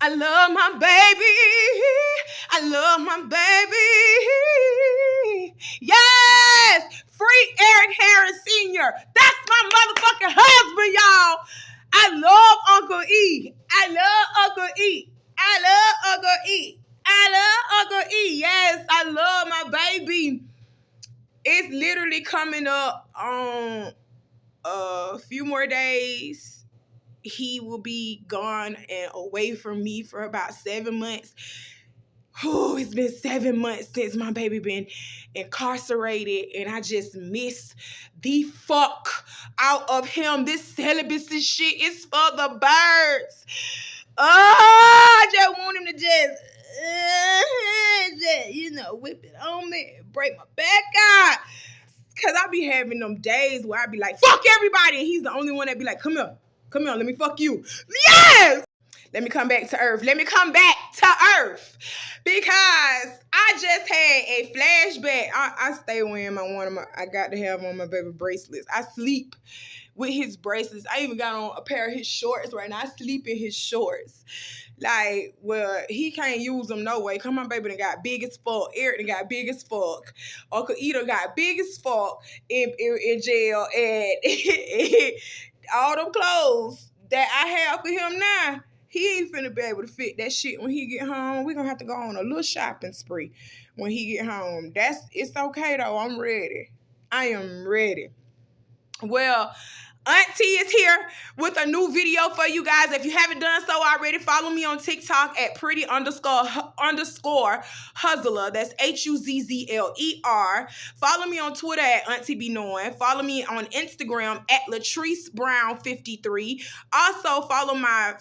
I love my baby. I love my baby. Yes! Free Eric Harris Sr. That's my motherfucking husband, y'all. I love Uncle E. I love Uncle E. I love Uncle E. I love Uncle E. Yes, I love my baby. It's literally coming up on a few more days. He will be gone and away from me for about 7 months. Oh, it's been 7 months since my baby been incarcerated, and I just miss the fuck out of him. This celibacy shit is for the birds. Oh, I just want him to just whip it on me, break my back out. Cause I be having them days where I be like, fuck everybody, and he's the only one that be like, come here, let me fuck you. Yes! Let me come back to earth. Let me come back to earth. Because I just had a flashback. I stay wearing I got to have on my baby bracelets. I sleep with his bracelets. I even got on a pair of his shorts right now. I sleep in his shorts. Like, well, he can't use them no way. Come on, baby, done got big as fuck. Eric done got big as fuck. Uncle Eda got big as fuck in jail. And all them clothes that I have for him now, he ain't finna be able to fit that shit when he get home. We gonna have to go on a little shopping spree when he get home. It's okay though. I'm ready. I am ready. Well, Auntie is here with a new video for you guys. If you haven't done so already, follow me on TikTok at pretty_hustler. That's HUZZLER. Follow me on Twitter at Auntie Be Knowing. Follow me on Instagram at Latrice Brown 53. Also follow my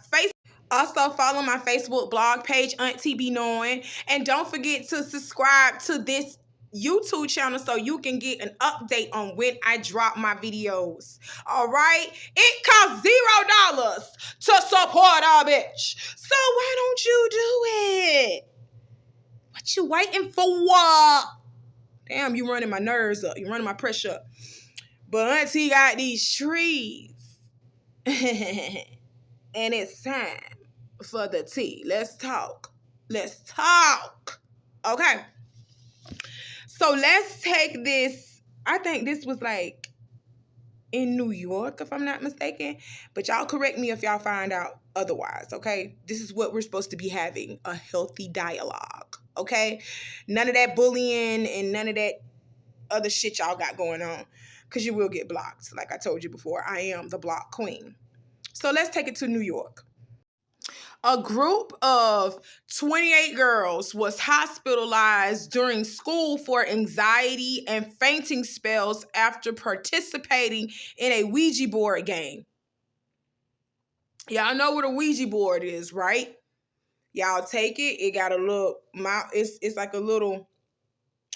Facebook blog page, Auntie Be Knowing. And don't forget to subscribe to this YouTube channel so you can get an update on when I drop my videos. All right? It costs $0 to support our bitch. So why don't you do it? What you waiting for? Damn, you running my nerves up. You running my pressure up. But Auntie got these trees. And it's time for the tea. Let's talk. Okay. So let's take this. I think this was like in New York, if I'm not mistaken. But y'all correct me if y'all find out otherwise, okay? This is what we're supposed to be having, a healthy dialogue, okay? None of that bullying and none of that other shit y'all got going on, because you will get blocked. Like I told you before, I am the block queen. So let's take it to New York. A group of 28 girls was hospitalized during school for anxiety and fainting spells after participating in a Ouija board game. Y'all know what a Ouija board is, right? Y'all take it. It got a little mouse. It's like a little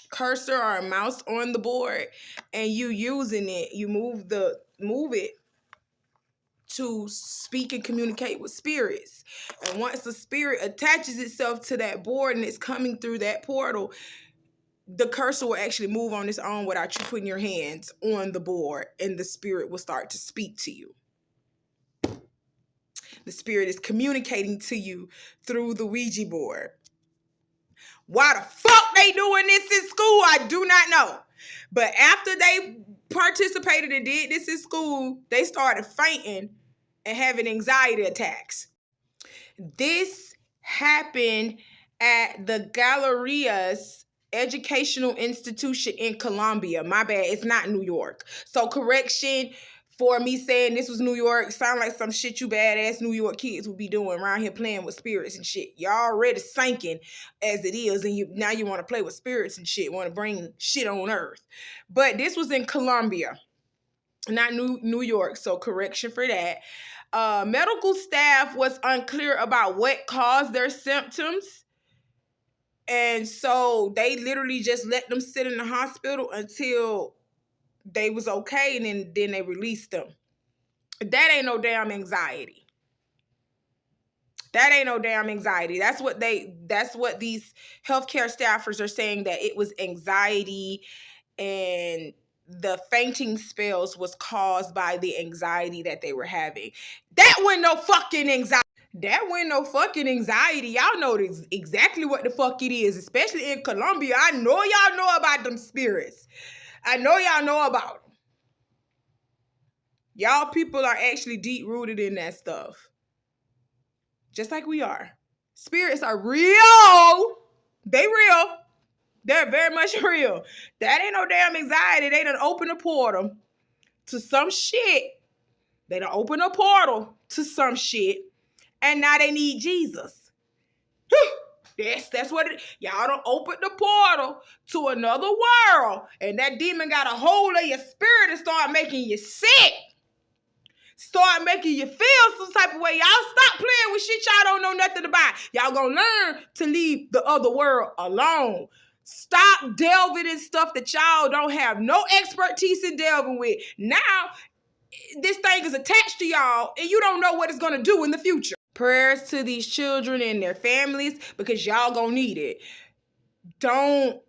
cursor or a mouse on the board, and you using it. You move it to speak and communicate with spirits. And once the spirit attaches itself to that board and it's coming through that portal, the cursor will actually move on its own without you putting your hands on the board, and the spirit will start to speak to you. The spirit is communicating to you through the Ouija board. Why the fuck they doing this in school, I do not know. But after they participated and did this in school, they started fainting and having anxiety attacks. This happened at the Galleria's educational institution in Colombia. My bad, it's not New York. So correction for me saying this was New York. Sound like some shit you badass New York kids would be doing around here playing with spirits and shit. Y'all already sinking as it is, and now you want to play with spirits and shit, want to bring shit on earth. But this was in Colombia, not New York, so correction for that. Medical staff was unclear about what caused their symptoms, and so they literally just let them sit in the hospital until they was okay, and then they released them. That ain't no damn anxiety. That ain't no damn anxiety. That's what these healthcare staffers are saying, that it was anxiety, and the fainting spells was caused by the anxiety that they were having. That wasn't no fucking anxiety. That wasn't no fucking anxiety. Y'all know exactly what the fuck it is, especially in Colombia. I know y'all know about them spirits. I know y'all know about them. Y'all people are actually deep rooted in that stuff. Just like we are. Spirits are real. They real. They're very much real. That ain't no damn anxiety. They done open a portal to some shit. They done open a portal to some shit. And now they need Jesus. That's what it, y'all done opened the portal to another world. And that demon got a hold of your spirit and start making you sick. Start making you feel some type of way. Y'all stop playing with shit y'all don't know nothing about. Y'all gonna learn to leave the other world alone. Stop delving in stuff that y'all don't have no expertise in delving with. Now, this thing is attached to y'all and you don't know what it's gonna do in the future. Prayers to these children and their families because y'all gonna need it. Don't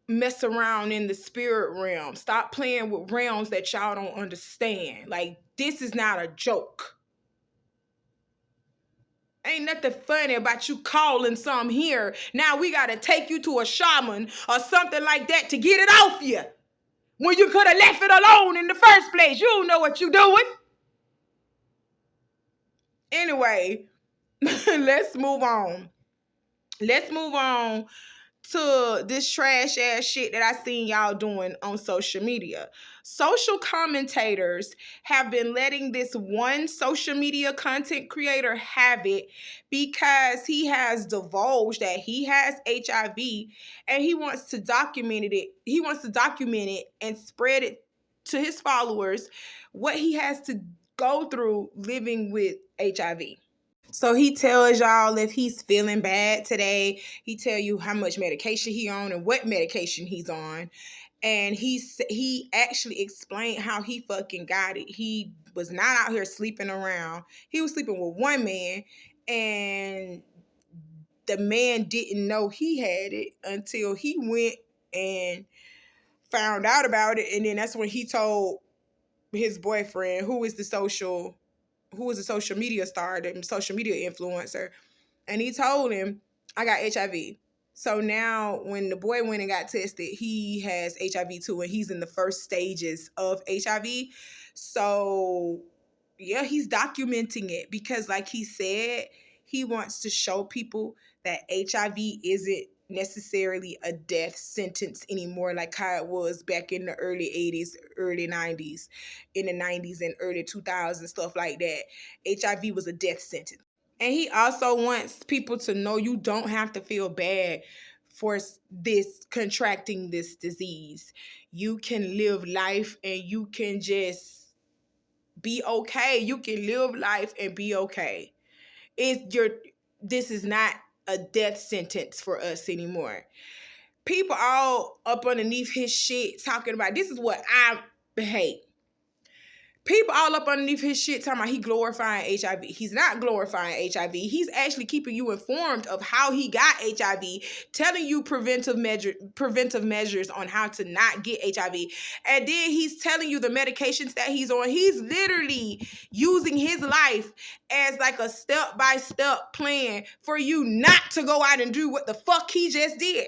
mess around in the spirit realm. Stop playing with realms that y'all don't understand. Like, this is not a joke. Ain't nothing funny about you calling some here. Now we gotta take you to a shaman or something like that to get it off you. When you could have left it alone in the first place. You don't know what you're doing. Anyway, let's move on. Let's move on to this trash ass shit that I seen y'all doing on social media. Social commentators have been letting this one social media content creator have it because he has divulged that he has HIV and he wants to document it. He wants to document it and spread it to his followers what he has to go through living with HIV. So he tells y'all if he's feeling bad today, he tell you how much medication he on and what medication he's on. And he actually explained how he fucking got it. He was not out here sleeping around. He was sleeping with one man and the man didn't know he had it until he went and found out about it. And then that's when he told his boyfriend, who is the social media star, the social media influencer, and he told him, I got HIV. So now when the boy went and got tested, he has HIV too, and he's in the first stages of HIV. So yeah, he's documenting it because like he said, he wants to show people that HIV isn't necessarily a death sentence anymore like how it was back in the early 80s, early 90s, in the 90s and early 2000s, stuff like that. HIV was a death sentence. And he also wants people to know you don't have to feel bad for contracting this disease. You can live life and you can just be okay. You can live life and be okay. This is not a death sentence for us anymore. People all up underneath his shit talking about, this is what I hate. People all up underneath his shit talking about he glorifying HIV. He's not glorifying HIV. He's actually keeping you informed of how he got HIV, telling you preventive measures on how to not get HIV. And then he's telling you the medications that he's on. He's literally using his life as like a step-by-step plan for you not to go out and do what the fuck he just did.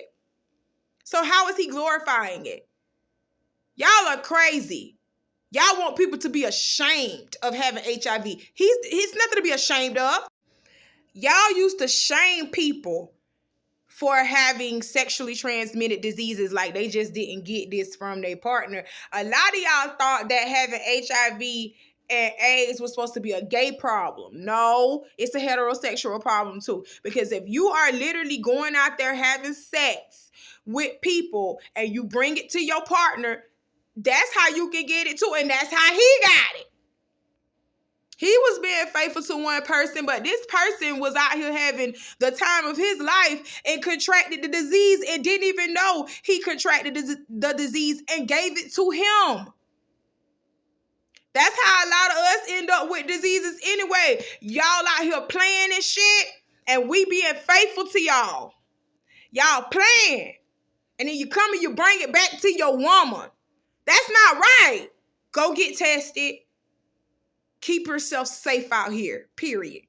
So how is he glorifying it? Y'all are crazy. Y'all want people to be ashamed of having HIV. He's nothing to be ashamed of. Y'all used to shame people for having sexually transmitted diseases like they just didn't get this from their partner. A lot of y'all thought that having HIV and AIDS was supposed to be a gay problem. No, it's a heterosexual problem too. Because if you are literally going out there having sex with people and you bring it to your partner, that's how you can get it too, and that's how he got it. He was being faithful to one person, but this person was out here having the time of his life and contracted the disease and didn't even know he contracted the disease and gave it to him. That's how a lot of us end up with diseases anyway. Y'all out here playing and shit, and we being faithful to y'all. Y'all playing, and then you come and you bring it back to your woman. That's not right. Go get tested. Keep yourself safe out here, period.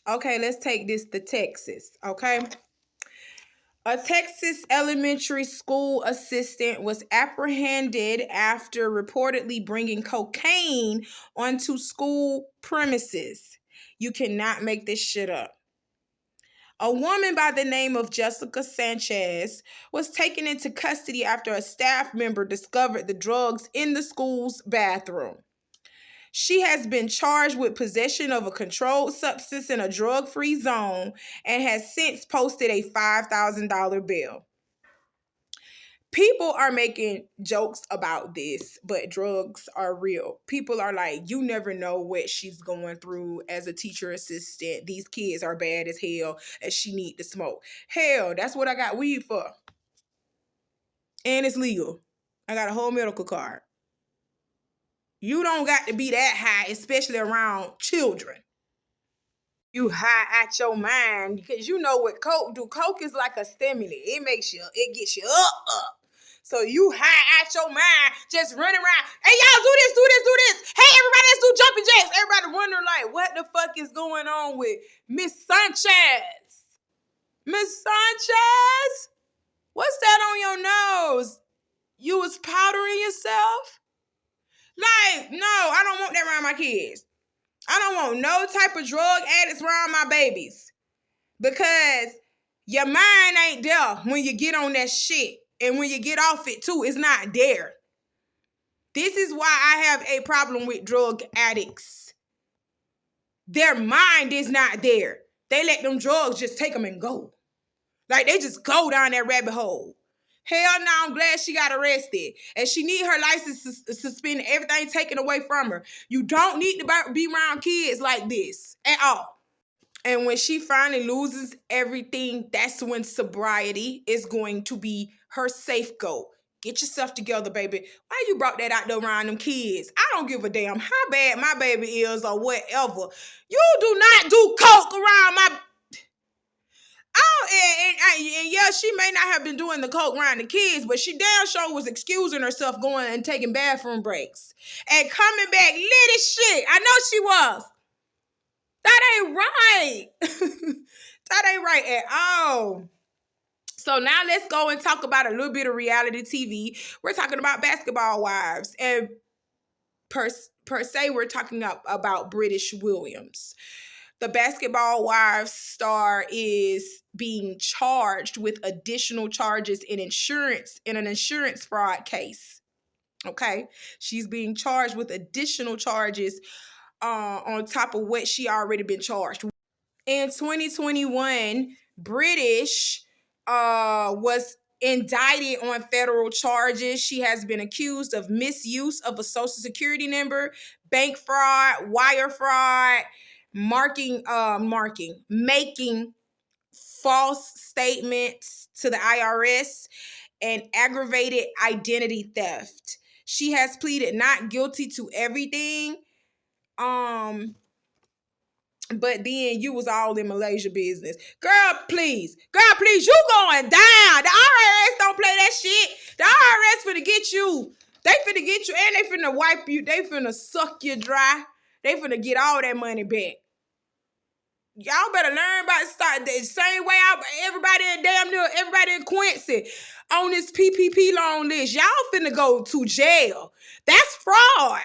Okay, let's take this to Texas, okay? A Texas elementary school assistant was apprehended after reportedly bringing cocaine onto school premises. You cannot make this shit up. A woman by the name of Jessica Sanchez was taken into custody after a staff member discovered the drugs in the school's bathroom. She has been charged with possession of a controlled substance in a drug-free zone and has since posted a $5,000 bail. People are making jokes about this, but drugs are real. People are like, you never know what she's going through as a teacher assistant. These kids are bad as hell and she need to smoke. Hell, that's what I got weed for. And it's legal. I got a whole medical card. You don't got to be that high, especially around children. You high out your mind because you know what coke do. Coke is like a stimulant. It gets you up. So you high out your mind, just running around. Hey, y'all, do this. Hey, everybody, let's do jumping jacks. Everybody wondering like, what the fuck is going on with Miss Sanchez? Miss Sanchez? What's that on your nose? You was powdering yourself? Like, no, I don't want that around my kids. I don't want no type of drug addicts around my babies. Because your mind ain't there when you get on that shit. And when you get off it too, it's not there. This is why I have a problem with drug addicts. Their mind is not there. They let them drugs just take them and go. Like they just go down that rabbit hole. Hell no, I'm glad she got arrested. And she need her license suspended, everything taken away from her. You don't need to be around kids like this at all. And when she finally loses everything, that's when sobriety is going to be her safeguard. Get yourself together, baby. Why you brought that out there around them kids? I don't give a damn how bad my baby is or whatever. You do not do coke around my... And yeah, she may not have been doing the coke around the kids, but she damn sure was excusing herself going and taking bathroom breaks. And coming back lit as shit. I know she was. That ain't right. That ain't right at all. So now let's go and talk about a little bit of reality TV. We're talking about Basketball Wives. And per se, we're talking about British Williams. The Basketball Wives star is being charged with additional charges in an insurance fraud case. Okay? She's being charged with additional charges on top of what she already been charged. In 2021, British was indicted on federal charges. She has been accused of misuse of a social security number, bank fraud, wire fraud, making false statements to the IRS, and aggravated identity theft. She has pleaded not guilty to everything. But then you was all in Malaysia business. Girl, please, you going down. The IRS don't play that shit. The IRS finna get you. They finna get you and they finna wipe you. They finna suck you dry. They finna get all that money back. Y'all better learn about start the same way everybody in Quincy on this PPP loan list. Y'all finna go to jail. That's fraud.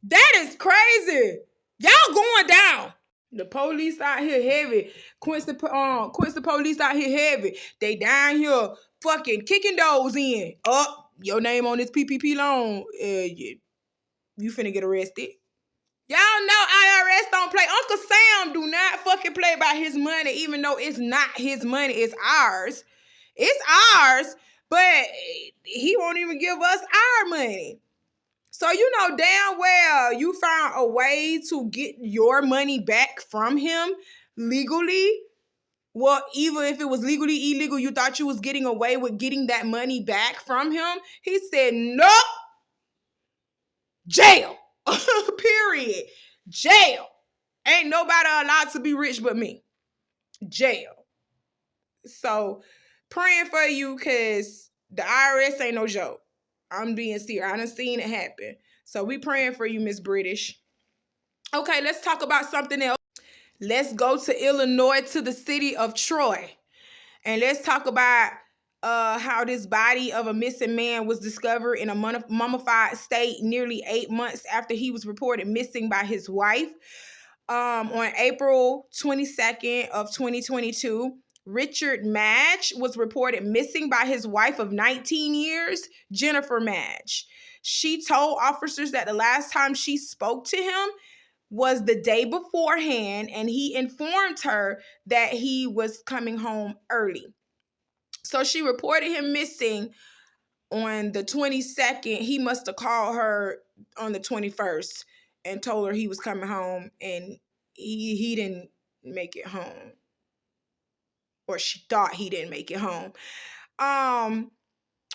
That is crazy. Y'all going down. The police out here heavy. Quincy police out here heavy. They down here fucking kicking doors in. Your name on this PPP loan. You finna get arrested. Y'all know IRS don't play. Uncle Sam do not fucking play about his money, even though it's not his money. It's ours. It's ours, but he won't even give us our money. So you know damn well you found a way to get your money back from him legally. Well, even if it was legally illegal, you thought you was getting away with getting that money back from him. He said, nope. Jail. Period. Jail. Ain't nobody allowed to be rich but me. Jail. So praying for you because the IRS ain't no joke. I'm being serious. I done seen it happen. So we praying for you, Miss British. Okay, let's talk about something else. Let's go to Illinois, to the city of Troy. And let's talk about how this body of a missing man was discovered in a mummified state nearly 8 months after he was reported missing by his wife. On April 22nd of 2022, Richard Madge was reported missing by his wife of 19 years, Jennifer Madge. She told officers that the last time she spoke to him was the day beforehand, and he informed her that he was coming home early. So she reported him missing on the 22nd. He must have called her on the 21st and told her he was coming home, and he didn't make it home. Or she thought he didn't make it home.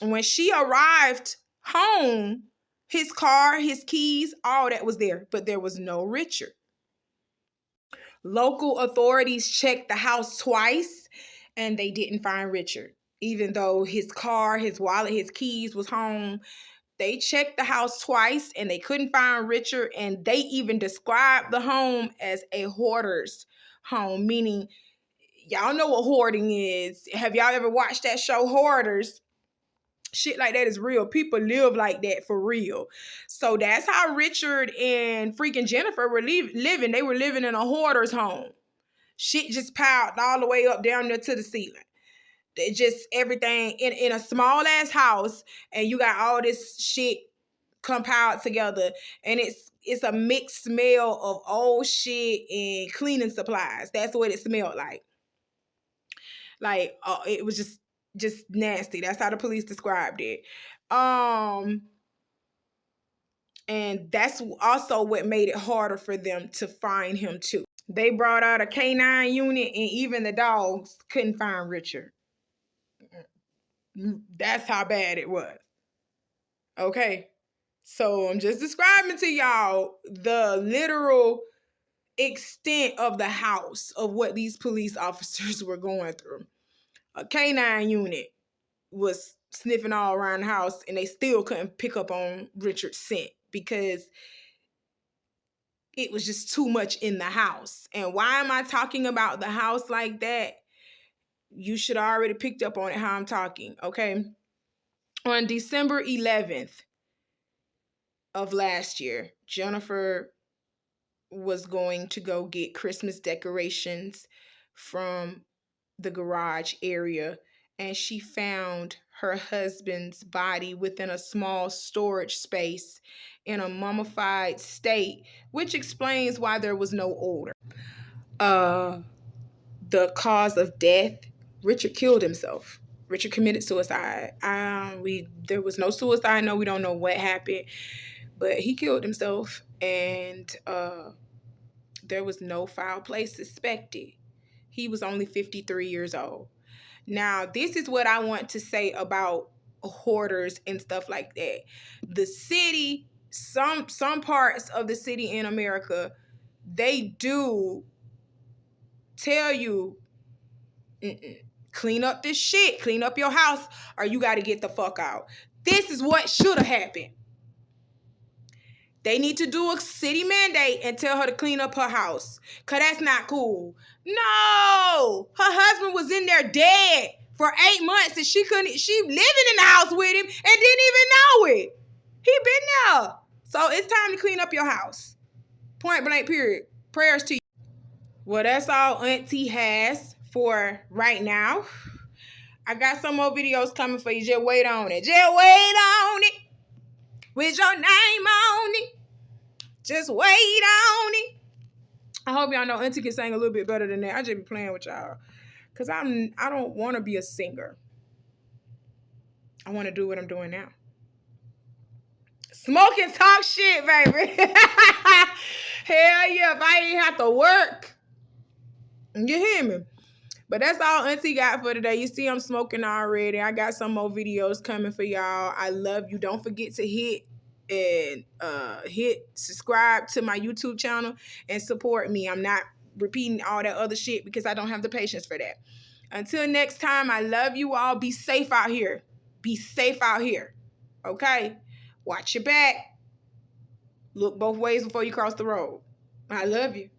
When she arrived home, his car, his keys, all that was there, but there was no Richard. Local authorities checked the house twice, and they didn't find Richard. Even though his car, his wallet, his keys was home, they checked the house twice, and they couldn't find Richard, and they even described the home as a hoarder's home, meaning, y'all know what hoarding is. Have y'all ever watched that show, Hoarders? Shit like that is real. People live like that for real. So that's how Richard and freaking Jennifer were living. They were living in a hoarder's home. Shit just piled all the way up down there to the ceiling. It just everything in a small ass house, and you got all this shit compiled together, and it's a mixed smell of old shit and cleaning supplies. That's what it smelled like. Like it was just nasty. That's how the police described it. And that's also what made it harder for them to find him too. They brought out a canine unit, and even the dogs couldn't find Richard. That's how bad it was. Okay. So I'm just describing to y'all the literal extent of the house of what these police officers were going through. A canine unit was sniffing all around the house, and they still couldn't pick up on Richard's scent because it was just too much in the house. And why am I talking about the house like that? You should have already picked up on it how I'm talking, okay? On December 11th of last year, Jennifer was going to go get Christmas decorations from the garage area, and she found her husband's body within a small storage space in a mummified state, which explains why there was no odor. The cause of death, Richard killed himself. Richard committed suicide. There was no suicide. No, we don't know what happened, but he killed himself, and there was no foul play suspected. He was only 53 years old. Now, this is what I want to say about hoarders and stuff like that. The city, some parts of the city in America, they do tell you, clean up this shit, clean up your house, or you got to get the fuck out. This is what should have happened. They need to do a city mandate and tell her to clean up her house, because that's not cool. No, her husband was in there dead for 8 months, and she living in the house with him and didn't even know it. He been there. So it's time to clean up your house. Point blank, period. Prayers to you. Well, that's all Auntie has for right now. I got some more videos coming for you. Just wait on it. Just wait on it. With your name on it. Just wait on it. I hope y'all know Auntie can sing a little bit better than that. I just be playing with y'all. Because I don't want to be a singer. I want to do what I'm doing now. Smoke and talk shit, baby. Hell yeah, if I ain't have to work. You hear me? But that's all Auntie got for today. You see I'm smoking already. I got some more videos coming for y'all. I love you. Don't forget to hit subscribe to my YouTube channel and support me. I'm not repeating all that other shit because I don't have the patience for that. Until next time, I love you all. Be safe out here. Be safe out here. Okay? Watch your back. Look both ways before you cross the road. I love you.